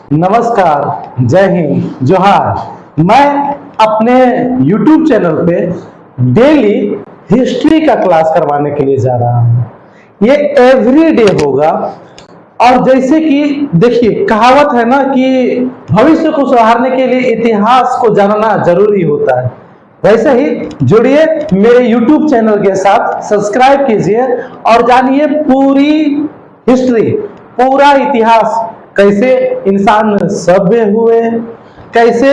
नमस्कार, जय हिंद, जोहार। मैं अपने YouTube चैनल पे डेली हिस्ट्री का क्लास करवाने के लिए जा रहा हूँ। ये एवरीडे होगा। और जैसे कि देखिए, कहावत है ना कि भविष्य को सुधारने के लिए इतिहास को जानना जरूरी होता है। वैसे ही जुड़िए मेरे YouTube चैनल के साथ, सब्सक्राइब कीजिए और जानिए पूरी हिस्ट्री, पूरा इतिहास, कैसे इंसान सभ्य हुए, कैसे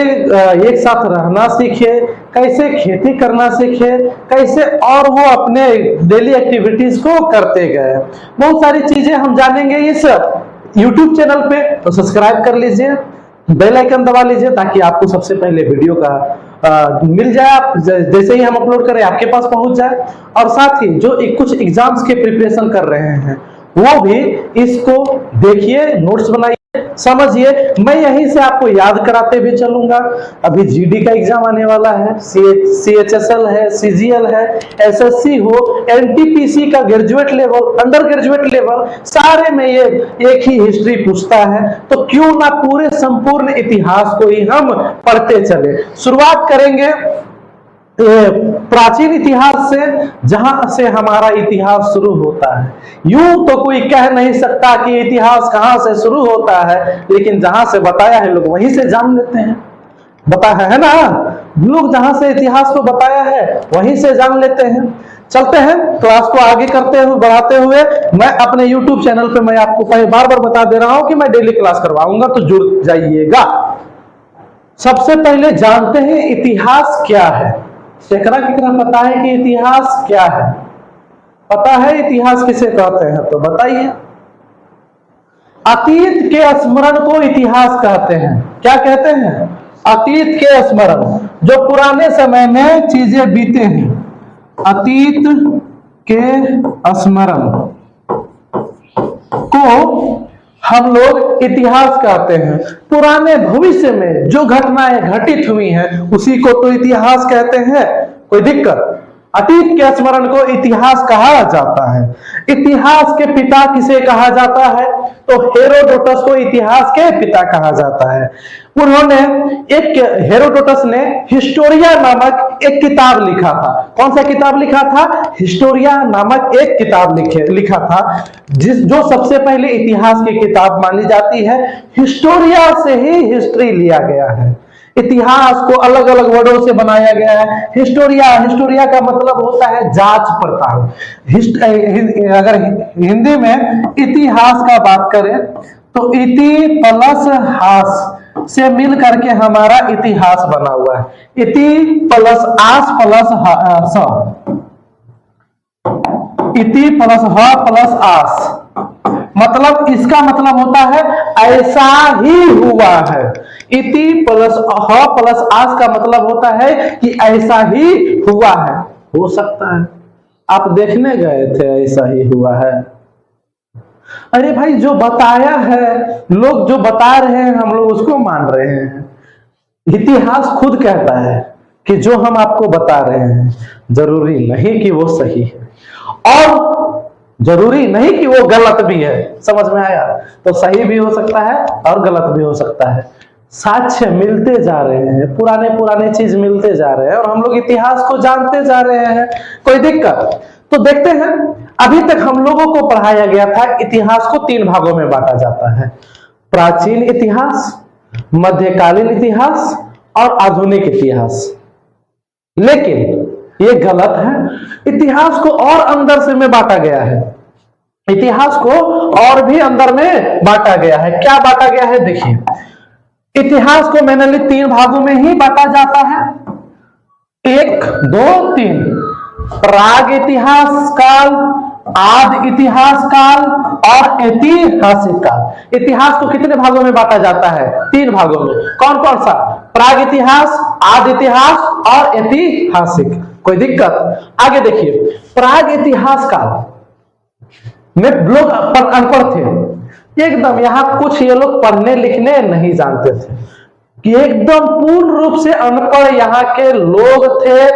एक साथ रहना सीखे, कैसे खेती करना सीखे, कैसे और वो अपने डेली एक्टिविटीज को करते गए। बहुत सारी चीजें हम जानेंगे इस YouTube चैनल पे। तो सब्सक्राइब कर लीजिए, बेल आइकन दबा लीजिए ताकि आपको सबसे पहले वीडियो का मिल जाए। आप जैसे ही हम अपलोड करें आपके पास पहुंच जाए। और साथ ही जो कुछ एग्जाम्स के प्रिपरेशन कर रहे हैं वो भी इसको देखिए, नोट्स बनाइए, समझिए। मैं यहीं से आपको याद कराते भी चलूंगा। अभी जीडी का एग्जाम आने वाला है, CHSL है, CGL है, SSC हो, NTPC का graduate level, under graduate level, सारे में ये एक ही हिस्ट्री पूछता है। तो क्यों ना पूरे संपूर्ण इतिहास को ही हम पढ़ते चले। शुरुआत करेंगे प्राचीन इतिहास से, जहां से हमारा इतिहास शुरू होता है। यूं तो कोई कह नहीं सकता कि इतिहास कहां से शुरू होता है, लेकिन जहां से बताया है लोग वहीं से जान लेते हैं। बताया है ना, लोग जहां से इतिहास को बताया है वहीं से जान लेते हैं। चलते हैं क्लास को आगे करते हुए, बढ़ाते हुए। मैं अपने YouTube चैनल पे मैं आपको बार बार बता दे रहा हूं कि मैं डेली क्लास करवाऊंगा, तो जुड़ जाइएगा। सबसे पहले जानते हैं इतिहास क्या है। केकरा केकरा पता है कि इतिहास क्या है? पता है इतिहास किसे कहते हैं? तो बताइए। अतीत के स्मरण को इतिहास कहते हैं। क्या कहते हैं? अतीत के स्मरण, जो पुराने समय में चीजें बीते हैं। अतीत के स्मरण को हम लोग इतिहास कहते हैं। पुराने भविष्य में जो घटनाएं घटित हुई हैं उसी को तो इतिहास कहते हैं। कोई दिक्कत? अतीत के स्मरण को इतिहास कहा जाता है। इतिहास के पिता किसे कहा जाता है? तो हेरोडोटस को इतिहास के पिता कहा जाता है। उन्होंने हेरोडोटस ने हिस्टोरिया नामक एक किताब लिखा था। कौन सा किताब लिखा था? हिस्टोरिया नामक एक किताब लिखा था, जो सबसे पहले इतिहास की किताब मानी जाती है। हिस्टोरिया से ही हिस्ट्री लिया गया है। इतिहास को अलग अलग वर्डों से बनाया गया है। हिस्टोरिया का मतलब होता है जांच पड़ताल। अगर हिंदी में इतिहास का बात करें तो इति प्लस हास से मिल करके हमारा इतिहास बना हुआ है। इति प्लस आस प्लस स, इति प्लस ह प्लस आस, मतलब इसका मतलब होता है ऐसा ही हुआ है। इति प्लस ह प्लस आस का मतलब होता है कि ऐसा ही हुआ है। हो सकता है आप देखने गए थे, ऐसा ही हुआ है। अरे भाई, जो बताया है, लोग जो बता रहे हैं हम लोग उसको मान रहे हैं। इतिहास खुद कहता है कि जो हम आपको बता रहे हैं जरूरी नहीं कि वो सही है, और जरूरी नहीं कि वो गलत भी है। समझ में आया? तो सही भी हो सकता है और गलत भी हो सकता है। साक्ष्य मिलते जा रहे हैं, पुराने पुराने चीज मिलते जा रहे हैं और हम लोग इतिहास को जानते जा रहे हैं। कोई दिक्कत? तो देखते हैं। अभी तक हम लोगों को पढ़ाया गया था इतिहास को 3 भागों में बांटा जाता है: प्राचीन इतिहास, मध्यकालीन इतिहास और आधुनिक इतिहास। लेकिन ये गलत है। इतिहास को और अंदर से में बांटा गया है। इतिहास को और भी अंदर में बांटा गया है। क्या बांटा गया है? देखिए, इतिहास को मैंने 3 भागों में ही बांटा जाता है। 1, 2, 3। प्राग इतिहास काल, आदि इतिहास काल और ऐतिहासिक काल। इतिहास को कितने भागों में बांटा जाता है? 3 भागों में। कौन कौन सा? प्राग इतिहास, आदि इतिहास और ऐतिहासिक। कोई दिक्कत? आगे देखिए, प्राग इतिहास काल में लोग अनपढ़ थे एकदम। यहां कुछ ये लोग पढ़ने लिखने नहीं जानते थे, कि एकदम पूर्ण रूप से अनपढ़ यहाँ के लोग थे।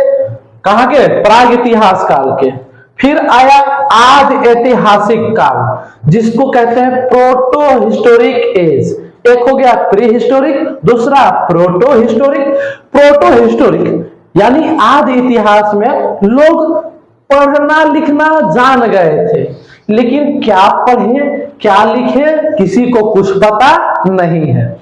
कहां के? प्राग इतिहास काल के। फिर आया आदि ऐतिहासिक काल, जिसको कहते हैं प्रोटो हिस्टोरिक एज। एक हो गया गया प्री हिस्टोरिक, दूसरा प्रोटो हिस्टोरिक। प्रोटो हिस्टोरिक यानी आदि इतिहास में लोग पढ़ना लिखना जान गए थे, लेकिन क्या पढ़े क्या लिखे किसी को कुछ पता नहीं है।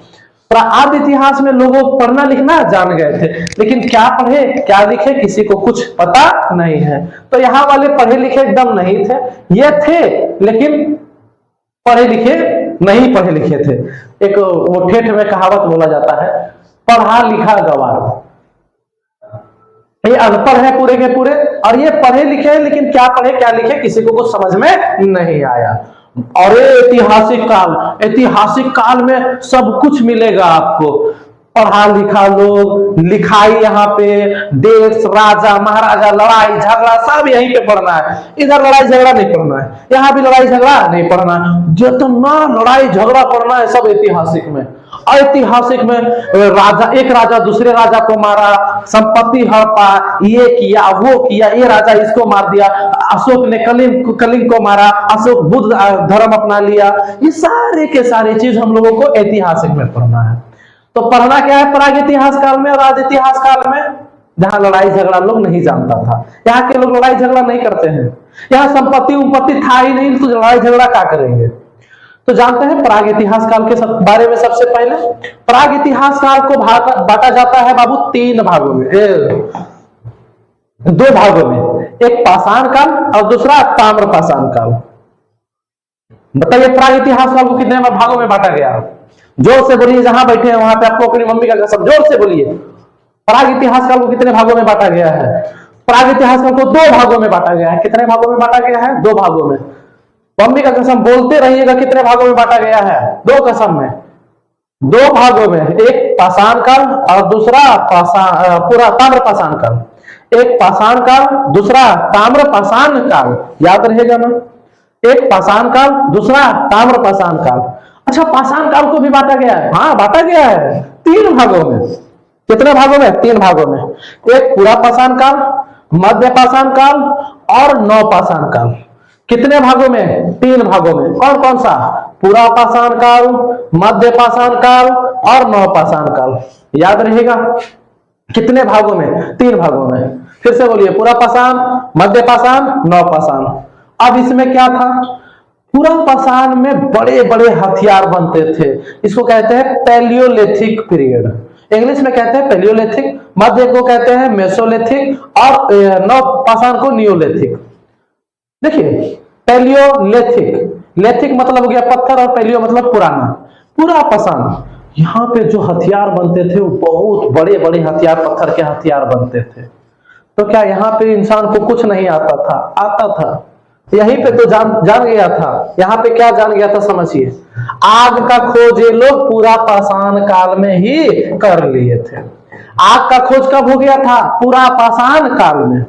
आदि इतिहास में लोगों को पढ़ना लिखना जान गए थे, लेकिन क्या पढ़े क्या लिखे किसी को कुछ पता नहीं है। तो यहाँ वाले पढ़े लिखे एकदम नहीं थे, ये थे लेकिन पढ़े लिखे नहीं पढ़े लिखे थे। एक वो ठेठ में कहावत बोला जाता है, पढ़ा लिखा गवार। ये अनपढ़ है पूरे के पूरे, और ये पढ़े लिखे हैं लेकिन क्या पढ़े क्या लिखे किसी को कुछ समझ में नहीं आया। और ऐतिहासिक काल में सब कुछ मिलेगा आपको, पढ़ा लिखा लोग, लिखाई यहाँ पे, देश राजा महाराजा लड़ाई झगड़ा सब यहीं पे पढ़ना है। इधर लड़ाई झगड़ा नहीं पढ़ना है, यहाँ भी लड़ाई झगड़ा नहीं पढ़ना है। जितना लड़ाई झगड़ा पढ़ना है सब ऐतिहासिक में। ऐतिहासिक में राजा, एक राजा दूसरे राजा को मारा, संपत्ति हड़पा, ये किया वो किया, ये राजा इसको मार दिया, अशोक ने कलिंग को मारा, अशोक बुद्ध धर्म अपना लिया। ये सारे के सारे चीज हम लोगों को ऐतिहासिक में पढ़ना है। तो पढ़ना क्या है प्राग इतिहास काल में और आदि इतिहास काल में, जहां लड़ाई झगड़ा लोग नहीं जानता था। यहाँ के लोग लड़ाई झगड़ा नहीं करते हैं, यहाँ संपत्ति उपत्ति था ही नहीं, तो लड़ाई झगड़ा क्या करेंगे। तो जानते हैं प्राग इतिहास काल के बारे में। सबसे पहले प्राग इतिहास काल को बांटा जाता है बाबू तीन भागों में, दो भागों में, एक पाषाण काल और दूसरा ताम्र पाषाण काल। बताइए प्राग इतिहास काल को कितने भागों में बांटा गया? जोर से बोलिए, जहां बैठे हैं वहां पे आपको अपनी मम्मी का कसम, जोर से बोलिए। प्राग इतिहास काल को कितने भागों में बांटा गया है? प्राग इतिहास काल को दो भागों में बांटा गया है। कितने भागों में बांटा गया है? दो भागों में। मम्मी का कसम बोलते रहिएगा, कितने भागों में बांटा गया है? दो कसम में, दो भागों में। एक पाषाण काल और दूसरा पूरा ताम्र पाषाण काल। एक पाषाण काल दूसरा ताम्र पाषाण काल, याद रहेगा ना। एक पाषाण काल दूसरा ताम्र पाषाण काल। अच्छा, पाषाण काल को भी बांटा गया है? हाँ बांटा गया है तीन भागों में। कितने भागों में? तीन भागों में। एक पूरा पाषाण काल, मध्य पाषाण काल और नव पाषाण काल। कितने भागों में? तीन भागों में। कौन कौन सा? पूरा पाषाण काल, मध्य पाषाण काल और नव पाषाण काल। याद रहेगा। कितने भागों में? तीन भागों में। फिर से बोलिए, पूरा पाषाण, मध्य पाषाण, नव पाषाण। अब इसमें क्या था? पूरा पाषाण में बड़े बड़े हथियार बनते थे, इसको कहते हैं पैलियोलिथिक पीरियड। इंग्लिश में कहते हैं पैलियोलिथिक, मध्य को कहते हैं मेसोलिथिक और नव पाषाण को नियोलिथिक। देखिए पैलियोलिथिक, लेथिक मतलब हो गया पत्थर और पैलियो मतलब पुराना। पूरा पाषाण, यहाँ पे जो हथियार बनते थे वो बहुत बड़े बड़े हथियार, पत्थर के हथियार बनते थे। तो क्या यहाँ पे इंसान को कुछ नहीं आता था? आता था। यहीं पे तो जान गया था। यहाँ पे क्या जान गया था समझिए, आग का खोज ये लोग पूरा पाषाण काल में ही कर लिए थे। आग का खोज कब हो गया था? पूरा पाषाण काल में।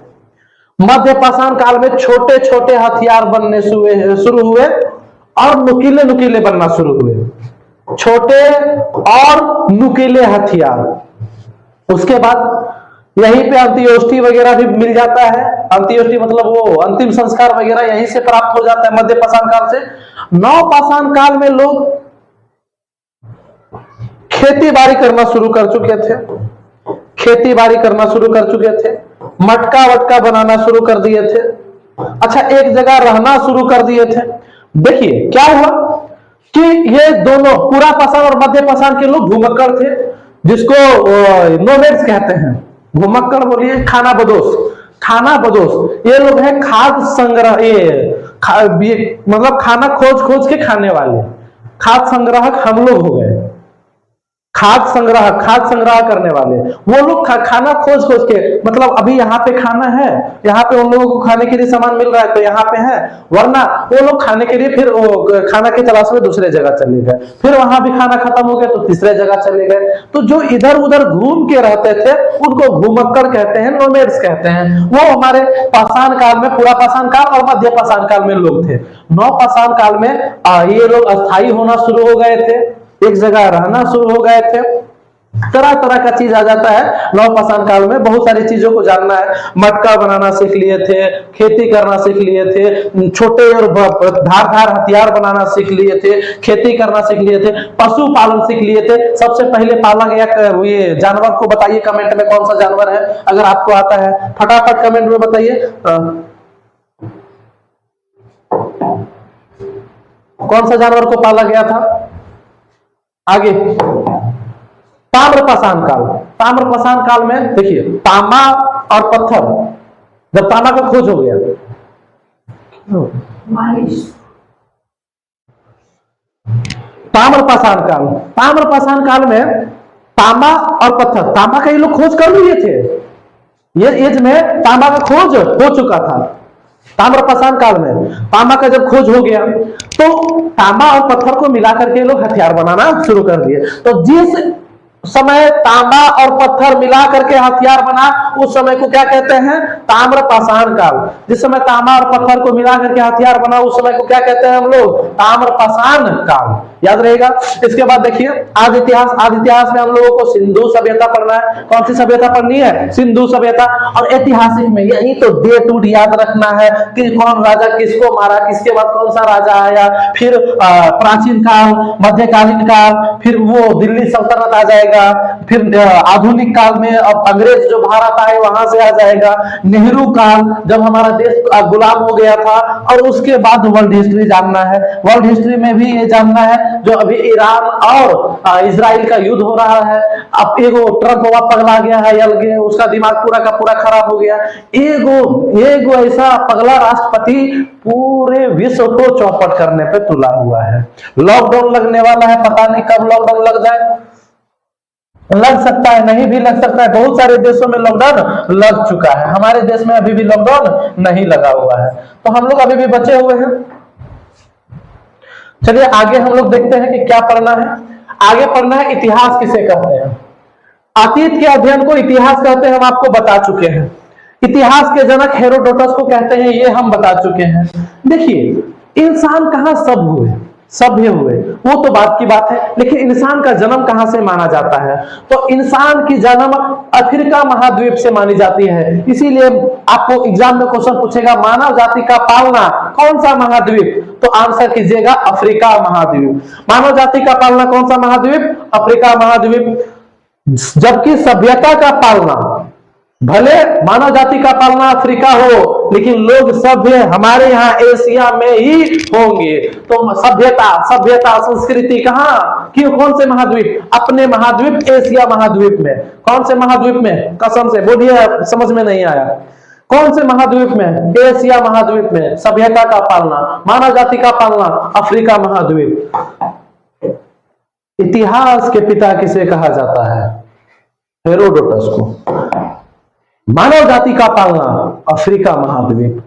मध्य पाषाण काल में छोटे छोटे हथियार बनने शुरू हुए और नुकीले नुकीले बनना शुरू हुए, छोटे और नुकीले हथियार। उसके बाद यहीं पे अंत्योष्टि वगैरह भी मिल जाता है। अंत्योष्टि मतलब वो अंतिम संस्कार वगैरह यहीं से प्राप्त हो जाता है मध्य पाषाण काल से। नव पाषाण काल में लोग खेती बाड़ी करना शुरू कर चुके थे, खेती बाड़ी करना शुरू कर चुके थे, मटका वटका बनाना शुरू कर दिए थे। अच्छा, एक जगह रहना शुरू कर दिए थे। देखिए क्या हुआ कि ये दोनों पूरा पाषाण और मध्य पाषाण के लोग घुमक्कड़ थे, जिसको नोमैड्स कहते हैं। घुमक्कड़ बोलिए, खाना बदोश। खाना बदोश ये लोग हैं खाद्य संग्रह, ये मतलब खाना खोज खोज के खाने वाले। खाद्य संग्राहक हम लोग हो गए, खाद्य संग्रह करने वाले। वो लोग खाना खोज खोज के, मतलब अभी यहाँ पे खाना है, यहाँ पे उन लोगों को खाने के लिए सामान मिल रहा है तो यहाँ पे है, वरना वो लोग खाने के लिए फिर वो खाना की तलाश में दूसरे जगह चले गए, फिर वहां भी खाना खत्म हो गया तो तीसरे जगह चले गए। तो जो इधर उधर घूम के रहते थे उनको घुमक्कड़ कहते हैं, नोमैड्स कहते हैं। वो हमारे पाषाण काल में, पूरा पाषाण काल और मध्य पाषाण काल में लोग थे। नव पाषाण काल में ये लोग अस्थायी होना शुरू हो गए थे, एक जगह रहना शुरू हो गए थे। तरह तरह का चीज आ जाता है नवपाषाण काल में। बहुत सारी चीजों को जानना है, मटका बनाना सीख लिए थे, खेती करना सीख लिए थे, छोटे और धारदार हथियार बनाना सीख लिए थे, खेती करना सीख लिए थे, पशु पालन सीख लिए थे। सबसे पहले पाला गया ये जानवर को बताइए कमेंट में, कौन सा जानवर है, अगर आपको आता है फटाफट कमेंट में बताइए। कौन सा जानवर को पाला गया था? आगे ताम्रपाषाण काल। ताम्रपाषाण काल में देखिए तांबा और पत्थर, जब तांबा का खोज हो गया, ताम्रपाषाण काल, ताम्रपाषाण काल में तांबा और पत्थर, तांबा का ये लोग खोज कर लिए थे, ये एज में तांबा का खोज हो चुका था। ताम्रपाषाण काल में तांबा का जब खोज हो गया तो तांबा और पत्थर को मिलाकर के लोग हथियार बनाना शुरू कर दिए। तो जिस समय तांबा और पत्थर मिला करके हथियार बना, उस समय को क्या कहते हैं? ताम्रपाषाण काल। जिस समय तांबा और पत्थर को मिला करके हथियार बना, उस समय को क्या कहते हैं हम लोग? ताम्रपाषाण काल। याद रहेगा। इसके बाद देखिए आज इतिहास, आज इतिहास में हम लोगों को सिंधु सभ्यता पढ़ना है। कौन सी सभ्यता पढ़नी है? सिंधु सभ्यता। और ऐतिहासिक में यही तो डेट उट याद रखना है कि कौन राजा किसको मारा, किसके बाद कौन सा राजा आया, फिर प्राचीन काल, मध्यकालीन काल, फिर वो दिल्ली सल्तनत आ जाएगा, फिर आधुनिक काल में अब अंग्रेज जो भारत आए वहां से आ जाएगा, नेहरू काल जब हमारा देश गुलाम हो गया था, और उसके बाद वर्ल्ड हिस्ट्री जानना है। वर्ल्ड हिस्ट्री में भी ये जानना है जो अभी ईरान और इजराइल का युद्ध हो रहा है। अब एगो ट्रंप हुआ पगला गया है, अलगे उसका दिमाग पूरा का पूरा खराब हो गया। एगो ऐसा पगला राष्ट्रपति पूरे विश्व को चौपट करने पे तुला हुआ है। लॉकडाउन लगने वाला है, पता नहीं कब लॉकडाउन लग जाए, लग सकता है, नहीं भी लग सकता है। बहुत सारे देशों में लॉकडाउन लग चुका है, हमारे देश में अभी भी लॉकडाउन नहीं लगा हुआ है, तो हम लोग अभी भी बचे हुए हैं। चलिए आगे हम लोग देखते हैं कि क्या पढ़ना है। आगे पढ़ना है इतिहास किसे कहते हैं। अतीत के अध्ययन को इतिहास कहते हैं, हम आपको बता चुके हैं। इतिहास के जनक हेरोडोटस को कहते हैं, ये हम बता चुके हैं। देखिए इंसान कहां सभ्य हुए वो तो बात की बात है, लेकिन इंसान का जन्म कहां से माना जाता है? तो इंसान की जन्म अफ्रीका महाद्वीप से मानी जाती है। इसीलिए आपको एग्जाम में क्वेश्चन पूछेगा मानव जाति का पालना कौन सा महाद्वीप, तो आंसर कीजिएगा अफ्रीका महाद्वीप। मानव जाति का पालना कौन सा महाद्वीप? अफ्रीका महाद्वीप। जबकि सभ्यता का पालना, भले मानव जाति का पालना अफ्रीका हो, लेकिन लोग सभ्य हमारे यहाँ एशिया में ही होंगे। तो सभ्यता संस्कृति कहाँ? क्यों? कौन से महाद्वीप? अपने महाद्वीप एशिया महाद्वीप में। कौन से महाद्वीप में? कसम से बोलिए, समझ में नहीं आया। कौन से महाद्वीप में? एशिया महाद्वीप में सभ्यता का पालना, मानव जाति का पालना अफ्रीका महाद्वीप। इतिहास के पिता किसे कहा जाता है? हेरोडोटस को। मानव जाति का पालना अफ्रीका महाद्वीप,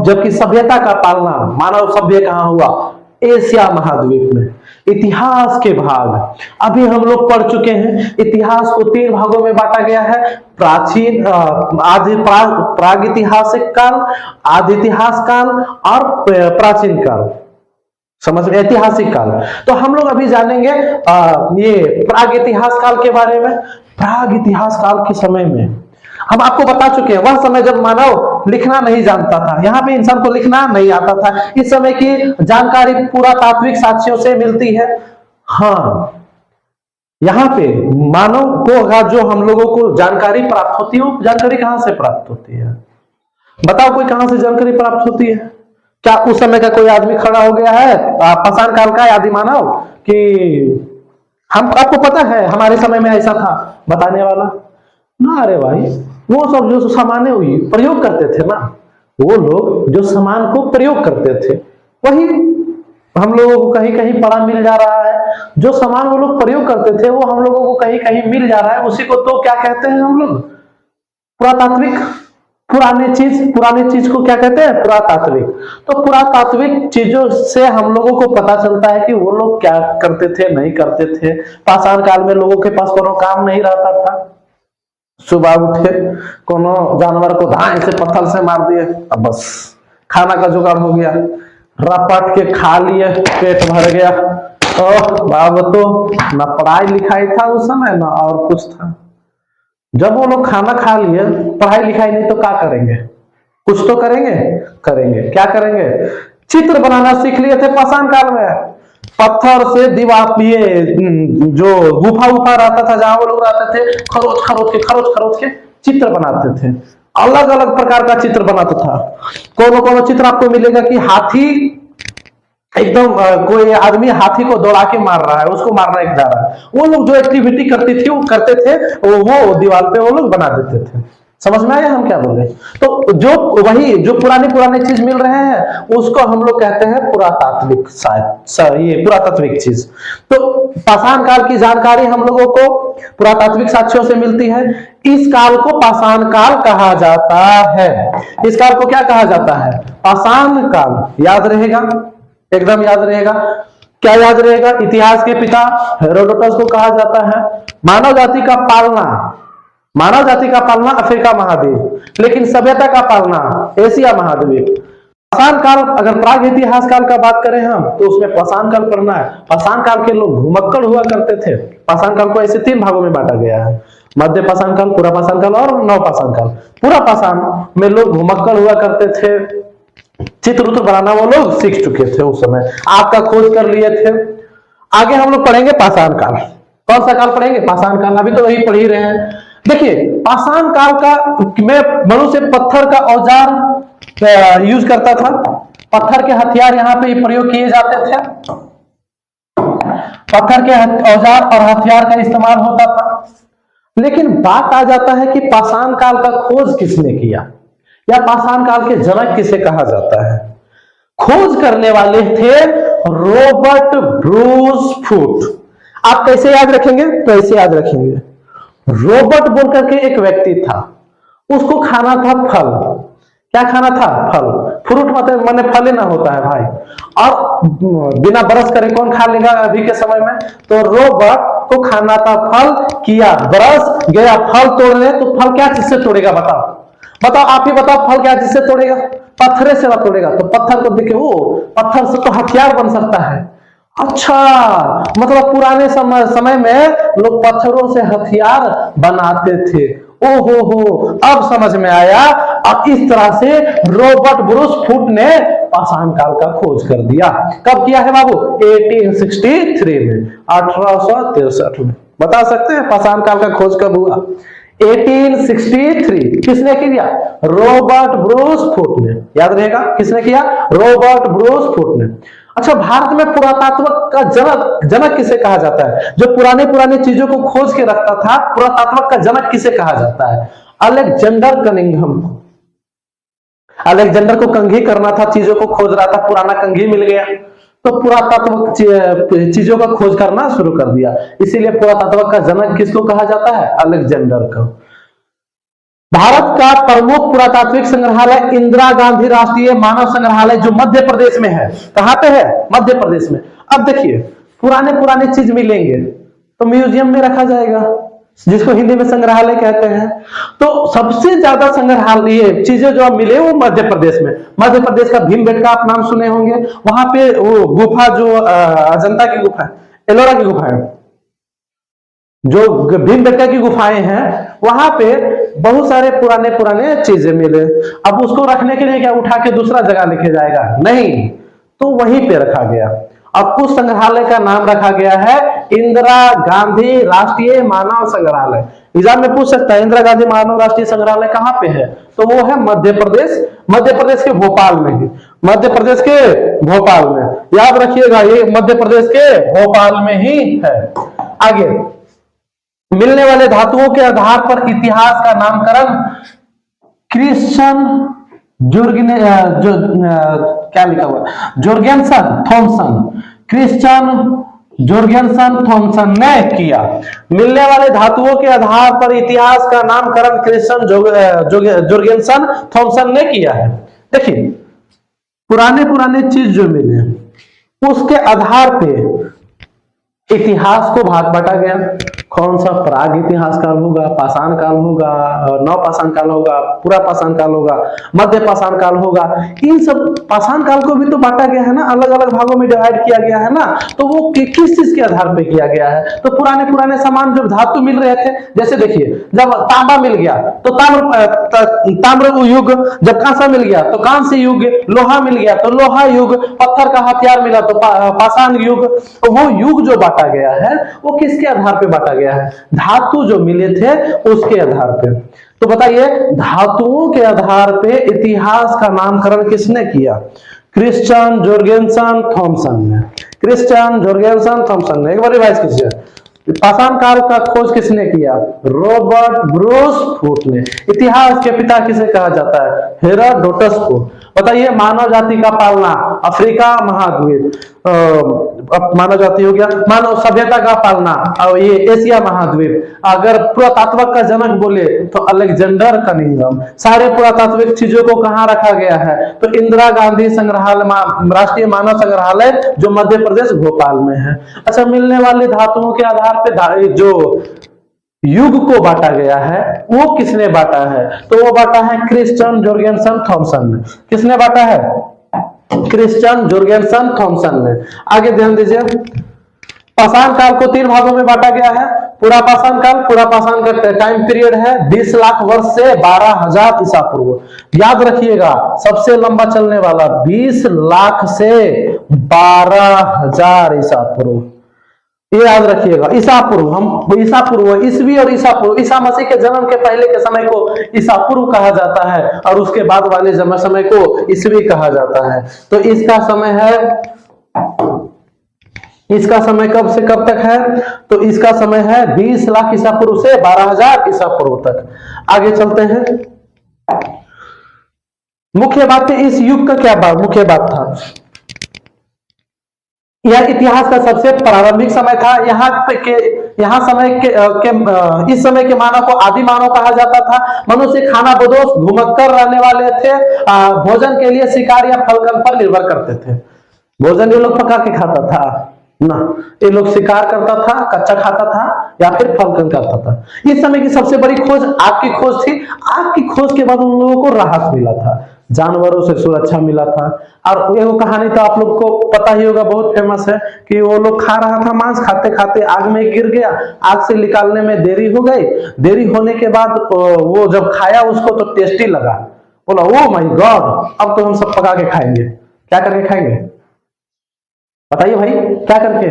जबकि सभ्यता का पालना, मानव सभ्य कहां हुआ? एशिया महाद्वीप में। इतिहास के भाग अभी हम लोग पढ़ चुके हैं। इतिहास को 3 भागों में बांटा गया है, प्राचीन प्रागैतिहासिक काल, आदि इतिहास काल और प्राचीन काल, समझ में? ऐतिहासिक काल। तो हम लोग अभी जानेंगे ये प्रागैतिहास काल के बारे में। प्रागैतिहास काल के समय में हम आपको बता चुके हैं, वह समय जब मानव लिखना नहीं जानता था, यहाँ पे इंसान को लिखना नहीं आता था। इस समय की जानकारी पुरातात्विक साक्ष्यों से मिलती है। हाँ, यहाँ पे मानव को जो हम लोगों को जानकारी प्राप्त होती है, वो जानकारी कहाँ से प्राप्त होती है? बताओ, कोई कहाँ से जानकारी प्राप्त होती है? क्या उस समय का कोई आदमी खड़ा हो गया है पाषाण काल का आदि मानव कि हम, आपको पता है हमारे समय में ऐसा था बताने वाला ना? अरे भाई, वो सब जो सामान्य हुई प्रयोग करते थे ना, वो लोग जो सामान को प्रयोग करते थे वही हम लोगों को कहीं कहीं पड़ा मिल जा रहा है। जो सामान वो लोग प्रयोग करते थे वो हम लोगों को कहीं कहीं मिल जा रहा है। उसी को तो क्या कहते हैं हम लोग? पुरातात्विक। पुराने चीज को क्या कहते हैं? पुरातात्विक। तो पुरातात्विक चीजों से हम लोगों को पता चलता है कि वो लोग क्या करते थे, नहीं करते थे। पाषाण काल में लोगों के पास कोनो काम नहीं रहता था। सुबह उठे, कोनो जानवर को धाए से पत्थर से मार दिए, अब बस खाना का जुगाड़ हो गया, रपट के खा लिए, पेट भर गया, अब तो ना पढ़ाई लिखाई था उस समय ना और कुछ था। जब वो लोग खाना खा लिए, पढ़ाई लिखाई नहीं तो क्या करेंगे, कुछ तो करेंगे। करेंगे क्या करेंगे, चित्र बनाना सीख लिए थे पाषाण काल में। पत्थर से दीवार, ये जो गुफा उफा रहता था जहां वो लोग रहते थे, खरोच खरोच के चित्र बनाते थे। अलग अलग प्रकार का चित्र बनाता था। कोनो चित्र आपको मिलेगा कि हाथी एकदम कोई आदमी हाथी को दौड़ा के मार रहा है, उसको मारना एक जा रहा है। वो लोग जो एक्टिविटी करते थे वो दीवार पे वो लोग बना देते थे। समझ में आया हम क्या बोले। तो जो पुराने चीज मिल रहे हैं उसको हम लोग कहते हैं पुरातात्विक, शायद ये पुरातात्विक चीज। तो पाषाण काल की जानकारी हम लोगों को पुरातात्विक साक्ष्यों से मिलती है। इस काल को पाषाण काल कहा जाता है। इस काल को क्या कहा जाता है, पाषाण काल। याद रहेगा, एकदम याद रहेगा। क्या याद रहेगा, इतिहास के पिता हेरोडोटस को कहा जाता है। मानव जाति का पालना अफ्रीका महाद्वीप, लेकिन सभ्यता का पालना एशिया महाद्वीप। पाषाण काल, अगर प्राग इतिहास काल का बात करें हम तो उसमें पाषाण काल पढ़ना है। पाषाण काल के लोग घुमक्कड़ हुआ करते थे। पाषाण काल को ऐसे 3 भागों में बांटा गया है, मध्य पाषाण काल, पूरा पाषाण काल और नव पाषाण काल। पूरा पाषाण में लोग घुमक्कड़ हुआ करते थे, चित्र बनाना वो लोग सीख चुके थे उस समय, आपका खोज कर लिए थे। आगे हम लोग पढ़ेंगे पाषाण काल। कौन सा काल पढ़ेंगे, पाषाण काल। अभी तो वही पढ़ ही रहे हैं। देखिए पाषाण काल का में मनुष्य पत्थर का औजार यूज करता था। पत्थर के हथियार यहाँ पे प्रयोग किए जाते थे। पत्थर के औजार और हथियार का इस्तेमाल होता था। लेकिन बात आ जाता है कि पाषाण काल का खोज किसने किया, या पाषाण काल के जनक किसे कहा जाता है। खोज करने वाले थे रॉबर्ट ब्रूस फूट। आप कैसे याद रखेंगे, तो ऐसे याद रखेंगे। रॉबर्ट बोलकर के एक व्यक्ति था, उसको खाना था फल। क्या खाना था, फल। फ्रूट मतलब माने फल ही ना होता है भाई, और बिना ब्रश करे कौन खा लेगा अभी के समय में। तो रॉबर्ट को खाना था फल, किया ब्रश, गया फल तोड़ने। तो फल क्या चीज से तोड़ेगा, बताओ आप ही बताओ, फल क्या चीज से तोड़ेगा, पत्थरे से तोड़ेगा। तो पत्थर को देखे, वो पत्थर से तो हथियार बन सकता है। अच्छा, मतलब पुराने समय में लोग पत्थरों से हथियार बनाते थे। ओहो हो, अब समझ में आया। अब इस तरह से रॉबर्ट ब्रूस फूट ने पाषाण काल का खोज कर दिया। कब किया है बाबू, 1863 में, 1863 में। बता सकते हैं पाषाण काल का खोज कब हुआ, 1863। किसने किया, रॉबर्ट ब्रूस फूट ने। याद रहेगा किसने किया, रॉबर्ट ब्रूस फूट ने। अच्छा, भारत में पुरातत्व का जनक किसे कहा जाता है, जो पुराने चीजों को खोज के रखता था, पुरातत्व का जनक किसे कहा जाता है, अलेक्जेंडर कनिंघम। अलेक्जेंडर को कंघी करना था, चीजों को खोज रहा था, पुराना कंघी मिल गया तो पुरातत्व चीजों का खोज करना शुरू कर दिया। इसीलिए पुरातत्व का जनक किसको कहा जाता है, अलेक्जेंडर को। भारत का प्रमुख पुरातात्विक संग्रहालय इंदिरा गांधी राष्ट्रीय मानव संग्रहालय, जो मध्य प्रदेश में है। कहां पे है, मध्य प्रदेश में। अब देखिए, पुराने चीज मिलेंगे तो म्यूजियम में रखा जाएगा, जिसको हिंदी में संग्रहालय कहते हैं। तो सबसे ज्यादा संग्रहालय चीजें जो मिले वो मध्य प्रदेश में। मध्य प्रदेश का भीमबेटका आप नाम सुने होंगे। वहां पे वो गुफा जो अजंता की गुफा है, एलोरा की गुफा है, जो भीमबेटका की गुफाएं हैं, वहां पे बहुत सारे पुराने चीजें मिले। अब उसको रखने के लिए क्या उठा के दूसरा जगह लेके जाएगा, नहीं, तो वहीं पे रखा गया। अब उस संग्रहालय का नाम रखा गया है इंदिरा गांधी राष्ट्रीय मानव संग्रहालय। एग्जाम में पूछ सकता है इंदिरा गांधी मानव राष्ट्रीय संग्रहालय कहां पे है, तो वो है मध्य प्रदेश के भोपाल में ही। मध्य प्रदेश के भोपाल में, याद रखिएगा, ये मध्य प्रदेश के भोपाल में ही है। आगे, मिलने वाले धातुओं के आधार पर इतिहास का नामकरण क्रिश्चियन क्या लिखा हुआ, जोर्गेनसन थॉमसन, क्रिश्चियन जोर्गेनसन थॉमसन ने किया। मिलने वाले धातुओं के आधार पर इतिहास का नामकरण क्रिश्चियन जोर्गेनसन थॉमसन ने किया है। देखिए, पुराने चीज जो मिले उसके आधार पे इतिहास को भाग बांटा गया। कौन सा प्राग इतिहास काल होगा, पाषाण काल होगा, नवपाषाण काल होगा, पूरा पाषाण काल होगा, मध्य पाषाण काल होगा। इन सब पाषाण काल को भी तो बांटा गया है ना, अलग अलग भागों में डिवाइड किया गया है ना। तो वो किस चीज के आधार पे किया गया है? तो पुराने पुराने सामान जब धातु मिल रहे थे, जैसे देखिए जब तांबा मिल गया तो ताम्र युग, जब कांसा मिल गया तो कांस्य युग, लोहा मिल गया तो लोहा युग, पत्थर का हथियार मिला तो पाषाण युग। तो वो युग जो बांटा गया है वो किसके आधार पे बांटा गया है? धातु जो मिले थे उसके आधार पे। तो बताइए धातुओं के आधार पे इतिहास का नामकरण किसने किया? क्रिश्चियन जोर्गेनसन थॉमसन ने। क्रिश्चियन जोर्गेनसन थॉमसन ने। एक बार रिवाइज कीजिए, पाषाण काल का खोज किसने किया? रॉबर्ट ब्रूस फूट ने। इतिहास के पिता किसे कहा जाता है? हेरोडोटस को। बताइए मानव जाति का पालना, अफ्रीका महाद्वीप, मानव जाति हो गया, मानव सभ्यता का पालना और ये एशिया महाद्वीप। अगर पुरातात्विक का जनक बोले तो अलेक्जेंडर कनिंघम। सारे पुरातात्विक चीजों को कहाँ रखा गया है? तो इंदिरा गांधी संग्रहालय, राष्ट्रीय मानव संग्रहालय जो मध्य प्रदेश भोपाल में है। अच्छा, मिलने वाली धातुओं के आधार पे जो युग को बांटा गया है वो किसने बांटा है? तो वो बांटा है क्रिश्चियन जोर्गेनसन थॉमसन ने। किसने बांटा है? क्रिश्चियन जोर्गेनसन थॉमसन ने। आगे ध्यान दीजिए, पाषाण काल को 3 भागों में बांटा गया है। पूरा पाषाण काल, पूरा पाषाण का टाइम पीरियड है 20 लाख वर्ष से 12,000 ईसा पूर्व। याद रखिएगा सबसे लंबा चलने वाला 20 लाख से 12,000 ईसा पूर्व, ये याद रखिएगा। ईसा पूर्व, हम ईसा पूर्व, ईसवी और ईसा पूर्व, ईसा मसीह के जन्म के पहले के समय को ईसा पूर्व कहा जाता है और उसके बाद वाले समय को ईसवी कहा जाता है। तो इसका समय है, इसका समय कब से कब तक है? तो इसका समय है 20 लाख ईसा पूर्व से 12,000 ईसा पूर्व तक। आगे चलते हैं। मुख्य बात है इस युग का क्या मुख्य बात था? यह इतिहास का सबसे प्रारंभिक समय था। यहाँ समय के इस समय के मानव को आदि मानव कहा जाता था। मनुष्य खाना बदोश घुमक्कर रहने वाले थे। भोजन के लिए शिकार या फलकन पर निर्भर करते थे। भोजन ये लोग पका के खाता था ना, ये लोग शिकार करता था, कच्चा खाता था या फिर फलकन करता था। इस समय की सबसे बड़ी खोज आग की खोज थी। आग की खोज के बाद उन लोगों को राहत मिला था, जानवरों से सुरक्षा मिला था। और ये वो कहानी तो आप लोग को पता ही होगा, बहुत फेमस है कि वो लोग खा रहा था मांस, खाते खाते आग में गिर गया, आग से निकालने में देरी हो गई। देरी होने के बाद वो जब खाया उसको तो टेस्टी लगा, बोला ओ माय गॉड अब तो हम सब पका के खाएंगे। क्या करके खाएंगे बताइए भाई, क्या करके?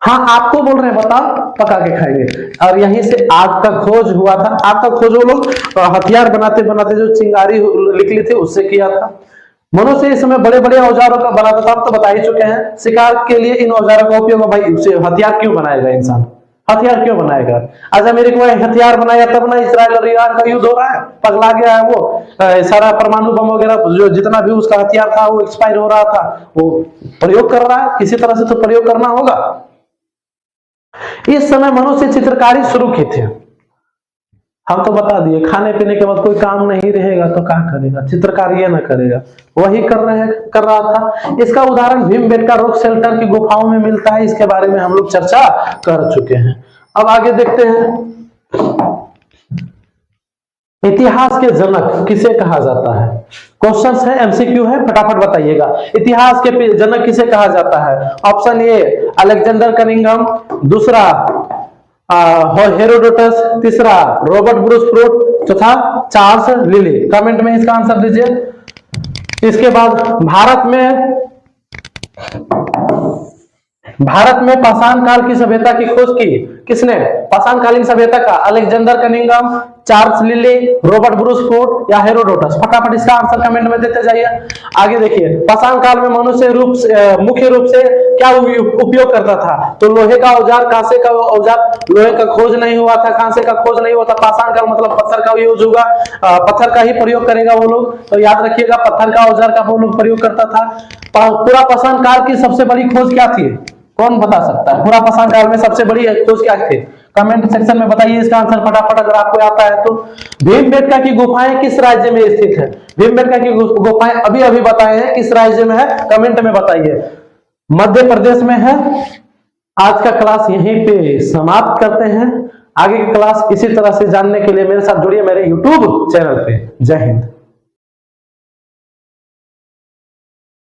हाँ आपको बोल रहे हैं, बताओ, पका के खाएंगे। और यहीं से आग का खोज हुआ था। आग का खोज वो लोग हथियार बनाते बनाते जो चिंगारी निकली थी उससे किया था। मनुष्य इस समय बड़े बड़े औजारों का बनाता था, तो बता ही चुके हैं। शिकार के लिए इन औजारों का उपयोग, भाई हथियार क्यों बनाएगा इंसान? हथियार क्यों बनाएगा? आज अमेरिका में हथियार बनाया तब ना इस्राइल और ईरान का युद्ध हो रहा है, पगला गया है वो। सारा परमाणु बम वगैरह जो जितना भी उसका हथियार था वो एक्सपायर हो रहा था, वो प्रयोग कर रहा है, किसी तरह से तो प्रयोग करना होगा। इस समय मनुष्य चित्रकारी शुरू की थी। हम तो बता दिए खाने पीने के बाद कोई काम नहीं रहेगा तो क्या करेगा? चित्रकारी ना करेगा, वही कर रहा था। इसका उदाहरण भीमबेटका रॉक शेल्टर की गुफाओं में मिलता है। इसके बारे में हम लोग चर्चा कर चुके हैं। अब आगे देखते हैं, इतिहास के जनक किसे कहा जाता है? क्वेश्चन है, एमसीक्यू है, फटाफट बताइएगा। इतिहास के जनक किसे कहा जाता है? ऑप्शन ए अलेक्जेंडर कनिंघम, दूसरा हेरोडोटस, तीसरा रॉबर्ट ब्रूस फ्रूट, चौथा चार्ल्स लिली। कमेंट में इसका आंसर दीजिए। इसके बाद भारत में पाषाण काल की सभ्यता की खोज की किसने? पाषाण कालीन सभ्यता का Alexander Cunningham, Charles lily, Robert Bruce fruit या हेरोडोटस। फटाफट इसका आंसर कमेंट में देते जाइए। आगे देखिए, पाषाण काल में मनुष्य मुख्य रूप से क्या उपयोग करता था? तो लोहे का औजार, कांसे का औजार। लोहे का खोज नहीं हुआ था, कांसे का खोज नहीं हुआ था। पाषाण काल मतलब पत्थर का यूज होगा, पत्थर का ही प्रयोग करेगा वो लोग। तो याद रखिएगा पत्थर का औजार का वो लोग प्रयोग करता था। पूरा पाषाण काल की सबसे बड़ी खोज क्या थी? कौन बता सकता है? पूरा पाषाण काल में सबसे बड़ी खोज क्या थी? कमेंट सेक्शन में बताइए इसका आंसर फटाफट अगर आपको आता है तो। भीमबेटका की गुफाएं किस राज्य में स्थित है? भीमबेटका की गुफाएं अभी अभी बताए हैं किस राज्य में है, कमेंट में बताइए। मध्य प्रदेश में है, आज का क्लास यहीं पे समाप्त करते हैं। आगे की क्लास इसी तरह से जानने के लिए मेरे साथ जुड़िए मेरे YouTube चैनल पे। जय हिंद।